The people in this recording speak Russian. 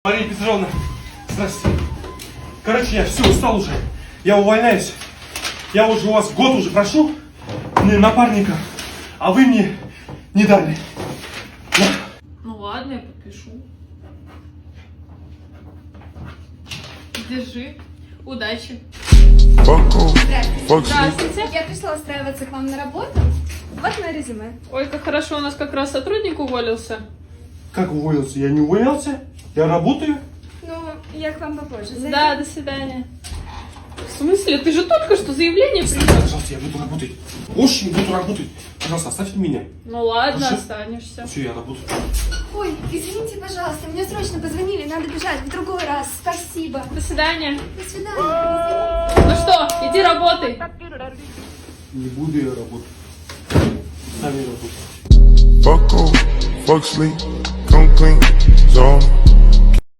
Мария Петровна, здравствуйте. Короче, я все, устал уже. Я увольняюсь. Я уже у вас год уже прошу напарника, а вы мне не дали. Да. Ну ладно, я подпишу. Держи. Удачи. Здравствуйте. Я пришла устраиваться к вам на работу. Вот мое резюме. Ой, как хорошо, у нас как раз сотрудник уволился. Как уволился? Я не уволился. Я работаю. Ну, я к вам попозже зайду. Да, до свидания. В смысле? Ты же только что заявление Оставьте, принял. пожалуйста, я буду работать. Очень буду работать. Пожалуйста, оставьте меня. Ну ладно, Хорошо. останешься. Все, я работаю. Ой, извините, пожалуйста, мне срочно позвонили, надо бежать в другой раз. Спасибо. До свидания. До свидания. Ну что, иди работай. Не буду я работать. Сами работать. Fuck off, fuck sleep, come clean, zone.